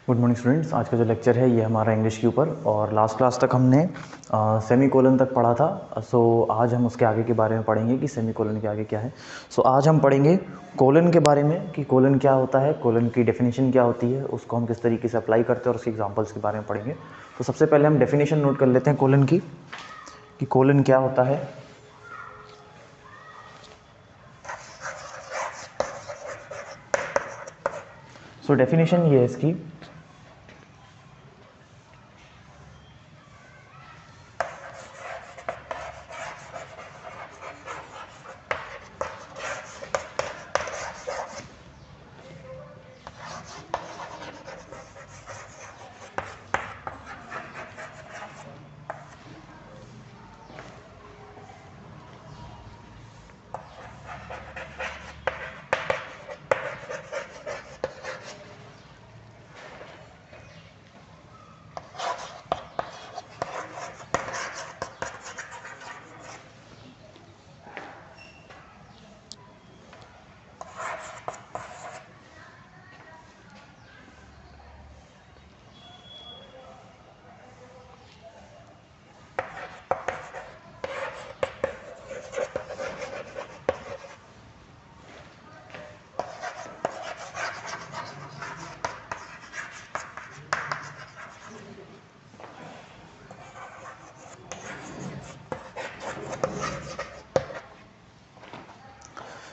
Good morning students. आज का जो लेक्चर है ये हमारा इंग्लिश के ऊपर, और लास्ट क्लास तक हमने सेमी कोलन तक पढ़ा था। सो आज हम उसके आगे के बारे में पढ़ेंगे कि सेमी कोलन के आगे क्या है। सो आज हम पढ़ेंगे कोलन के बारे में कि कोलन क्या होता है, कोलन की डेफिनेशन क्या होती है, उसको हम किस तरीके से अप्लाई करते हैं और उसके एग्जाम्पल्स के बारे में पढ़ेंगे। तो सबसे पहले हम डेफिनेशन नोट कर लेते हैं कोलन की, कि कोलन क्या होता है। सो डेफिनेशन ये है इसकी,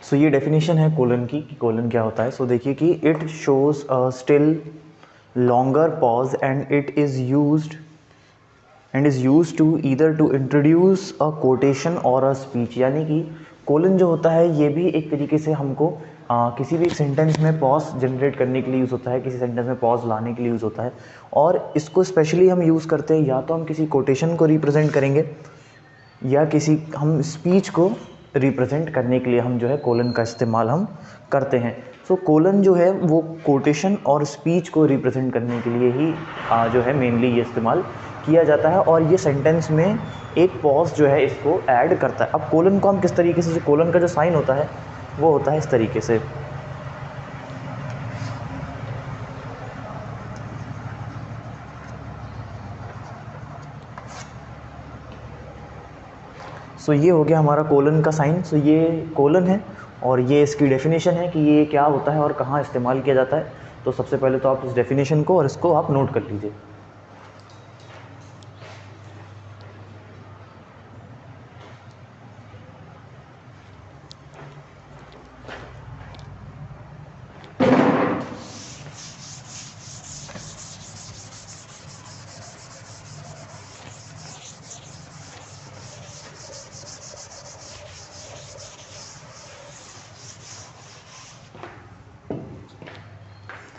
सो ये डेफिनेशन है कोलन की, कि कोलन क्या होता है। सो देखिए कि it shows a still longer pause and it is used to either to introduce a quotation or a speech. यानी कि कोलन जो होता है ये भी एक तरीके से हमको किसी भी एक सेंटेंस में पॉज जनरेट करने के लिए यूज़ होता है, किसी सेंटेंस में पॉज लाने के लिए यूज़ होता है। और इसको स्पेशली हम यूज़ करते हैं या तो हम किसी कोटेशन को रिप्रेजेंट करेंगे या किसी हम स्पीच को रिप्रेजेंट करने के लिए हम जो है कोलन का इस्तेमाल हम करते हैं। सो कोलन जो है वो कोटेशन और स्पीच को रिप्रेजेंट करने के लिए ही जो है मेनली ये इस्तेमाल किया जाता है, और ये सेंटेंस में एक पॉज जो है इसको ऐड करता है। अब कोलन को हम किस तरीके से, जो कोलन का जो साइन होता है वो होता है इस तरीके से। सो ये हो गया हमारा कोलन का साइन। सो ये कोलन है और ये इसकी डेफिनेशन है कि ये क्या होता है और कहाँ इस्तेमाल किया जाता है। तो सबसे पहले तो आप इस डेफिनेशन को और इसको आप नोट कर लीजिए।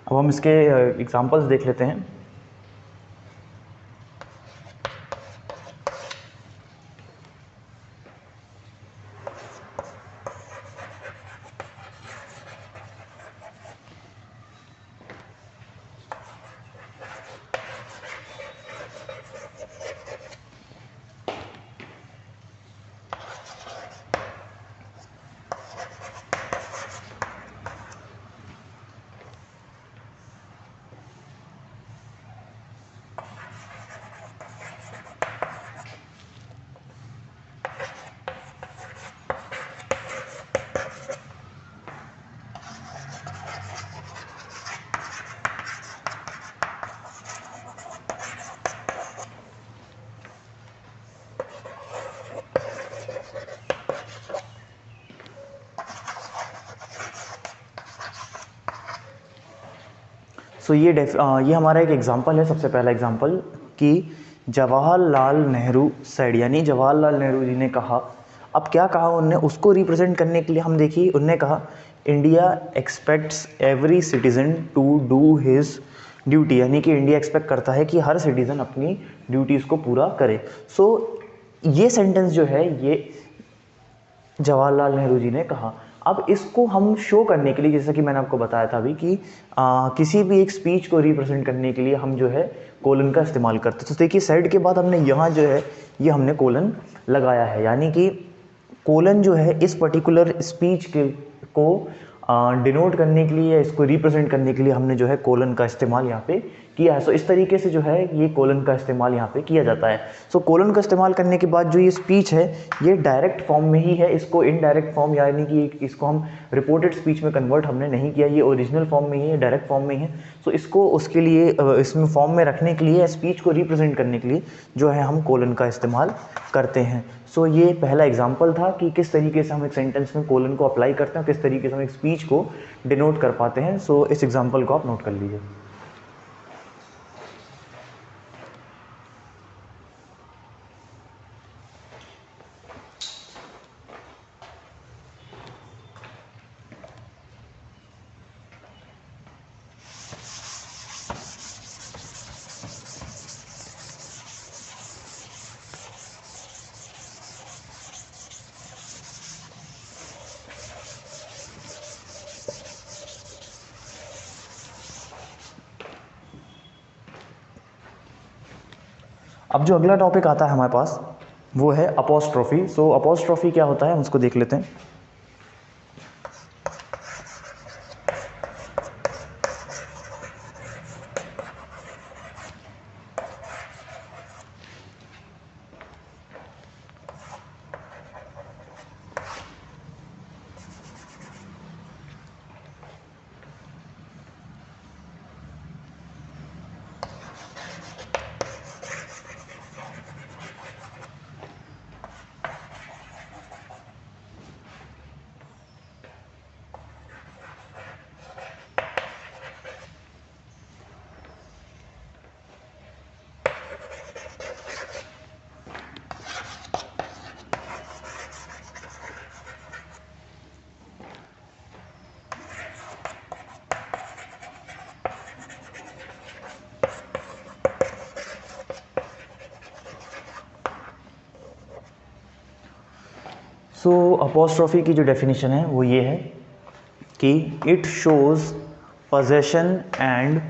अब हम इसके एग्जांपल्स देख लेते हैं। सो ये हमारा एक एग्जांपल है। सबसे पहला एग्जांपल कि जवाहरलाल नेहरू सेड, यानी जवाहरलाल नेहरू जी ने कहा। अब क्या कहा उनने, उसको रिप्रेजेंट करने के लिए हम देखिए उनने कहा India expects every citizen to do his duty, यानी कि इंडिया एक्सपेक्ट करता है कि हर सिटीजन अपनी ड्यूटीज़ को पूरा करे। सो ये सेंटेंस जो है ये जवाहरलाल नेहरू जी ने कहा। अब इसको हम शो करने के लिए, जैसा कि मैंने आपको बताया था अभी कि किसी भी एक स्पीच को रिप्रेजेंट करने के लिए हम जो है कोलन का इस्तेमाल करते हैं। तो देखिए साइड के बाद हमने यहाँ जो है ये हमने कोलन लगाया है, यानी कि कोलन जो है इस पर्टिकुलर स्पीच के को डिनोट करने के लिए या इसको रिप्रेजेंट करने के लिए हमने जो है कोलन का इस्तेमाल यहाँ पे किया है। सो इस तरीके से जो है ये कोलन का इस्तेमाल यहाँ पे किया जाता है। सो कोलन का इस्तेमाल करने के बाद जो ये स्पीच है ये डायरेक्ट फॉर्म में ही है, इसको इनडायरेक्ट फॉर्म यानी कि इसको हम रिपोर्टेड स्पीच में कन्वर्ट हमने नहीं किया, ये ओरिजिनल फॉर्म में ही है, डायरेक्ट फॉर्म में ही है। सो इसको उसके लिए इसमें फॉर्म में रखने के लिए, स्पीच को रिप्रेजेंट करने के लिए जो है हम कोलन का इस्तेमाल करते हैं। सो ये पहला एग्जाम्पल था कि किस तरीके से हम एक सेंटेंस में कोलन को अप्लाई करते हैं, किस तरीके से हम एक स्पीच को डिनोट कर पाते हैं। सो इस एग्जाम्पल को आप नोट कर लीजिए। अब जो अगला टॉपिक आता है हमारे पास वो है अपोस्ट्रोफी। सो अपोस्ट्रोफी क्या होता है हम उसको देख लेते हैं। सो अपोस्ट्रोफी की जो डेफिनेशन है वो ये है कि it shows possession and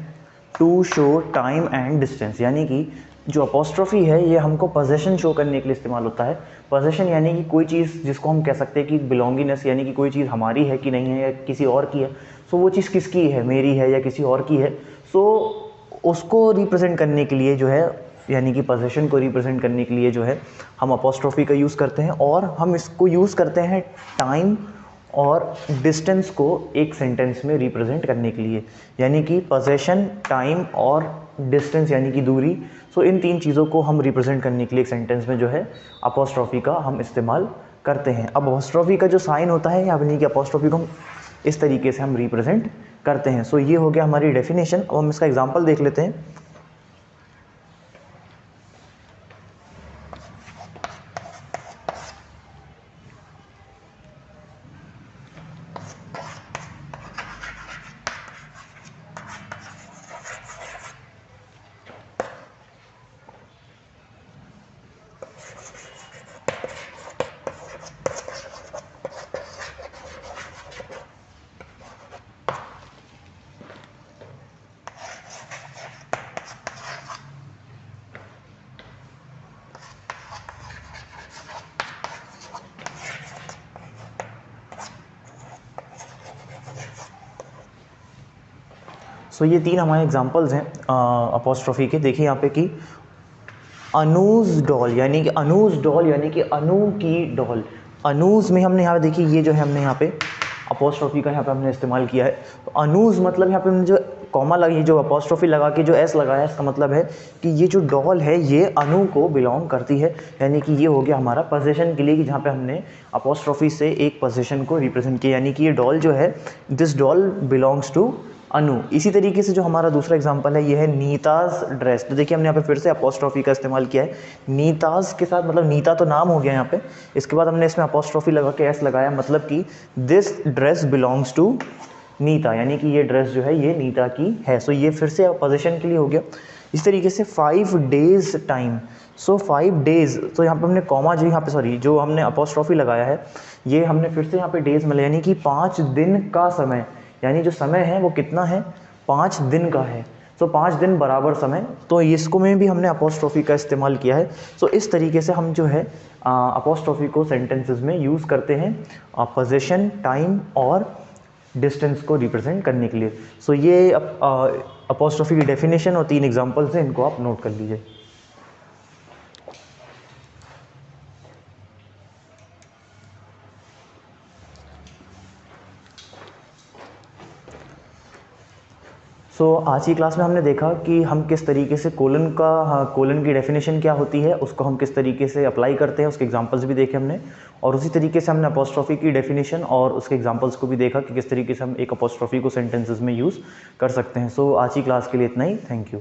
to show time and distance, यानी कि जो अपोस्ट्रोफी है ये हमको पोजेशन शो करने के लिए इस्तेमाल होता है। पोजेशन यानी कि कोई चीज़ जिसको हम कह सकते हैं कि बिलोंगिनेस, यानी कि कोई चीज़ हमारी है कि नहीं है या किसी और की है। सो वो चीज़ किसकी है, मेरी है या किसी और की है। सो उसको रिप्रेजेंट करने के लिए जो है, यानी कि पोजेशन को रिप्रेजेंट करने के लिए जो है हम अपोस्ट्रोफी का यूज़ करते हैं, और हम इसको यूज़ करते हैं टाइम और डिस्टेंस को एक सेंटेंस में रिप्रेजेंट करने के लिए, यानी कि पोजेशन, टाइम और डिस्टेंस यानी कि दूरी। सो इन तीन चीज़ों को हम रिप्रेजेंट करने के लिए एक सेंटेंस में जो है अपोस्ट्रोफी का हम इस्तेमाल करते हैं। अब अपोस्ट्रोफी का जो साइन होता है, यानी कि अपोस्ट्रोफी को हम इस तरीके से हम रिप्रेजेंट करते हैं। सो ये हो गया हमारी डेफिनेशन। अब हम इसका एग्जाम्पल देख लेते हैं। सो ये तीन हमारे एग्जांपल्स हैं अपोस्ट्रोफी के। देखिए यहाँ पे कि अनूज डॉल, यानी कि अनूज डॉल यानी कि अनु की डॉल। अनूज में हमने यहाँ पे देखिए ये जो है हमने यहाँ पे अपोस्ट्रोफी का यहाँ पे हमने इस्तेमाल किया है। तो अनूज मतलब यहाँ पे हमने जो कॉमा लगी, जो अपोस्ट्रोफी लगा के जो एस लगाया, इसका मतलब है कि ये जो डॉल है ये अनु को बिलोंग करती है, यानी कि ये हो गया हमारा पोजीशन के लिए, कि जहाँ पे हमने अपोस्ट्रोफी से एक पोजीशन को रिप्रेजेंट किया, यानी कि ये डॉल जो है, दिस डॉल बिलोंग्स टू अनु। इसी तरीके से जो हमारा दूसरा एग्जांपल है ये है नीताज ड्रेस। तो देखिए हमने यहाँ पे फिर से अपोस्ट्रोफी का इस्तेमाल किया है नीताज के साथ, मतलब नीता तो नाम हो गया यहाँ पे, इसके बाद हमने इसमें अपोस्ट्रोफी लगा के एस लगाया, मतलब कि this dress belongs to Nita, यानी कि ये ड्रेस जो है ये नीता की है। सो ये फिर से पोजीशन के लिए हो गया। इस तरीके से 5 डेज टाइम। सो 5 डेज, तो यहाँ पे हमने कॉमा जो यहाँ पे सॉरी जो हमने अपोस्ट्रोफी लगाया है ये हमने फिर से यहाँ पे डेज मिला, यानी कि 5 दिन का समय, यानी जो समय है वो कितना है, 5 दिन का है। सो 5 दिन बराबर समय, तो इसको में भी हमने अपोस्ट्रोफी का इस्तेमाल किया है। सो इस तरीके से हम जो है अपोस्ट्रोफी को सेंटेंसेस में यूज़ करते हैं पोजीशन, टाइम और डिस्टेंस को रिप्रेजेंट करने के लिए। सो ये अपोस्ट्रोफी की डेफिनेशन और 3 एग्जांपल्स हैं, इनको आप नोट कर लीजिए। आज की क्लास में हमने देखा कि हम किस तरीके से कोलन की डेफिनेशन क्या होती है, उसको हम किस तरीके से अप्लाई करते हैं, उसके एग्जांपल्स भी देखे हमने, और उसी तरीके से हमने अपोस्ट्रोफी की डेफिनेशन और उसके एग्जांपल्स को भी देखा कि किस तरीके से हम एक अपोस्ट्रोफी को सेंटेंसेस में यूज़ कर सकते हैं। आज की क्लास के लिए इतना ही। Thank you.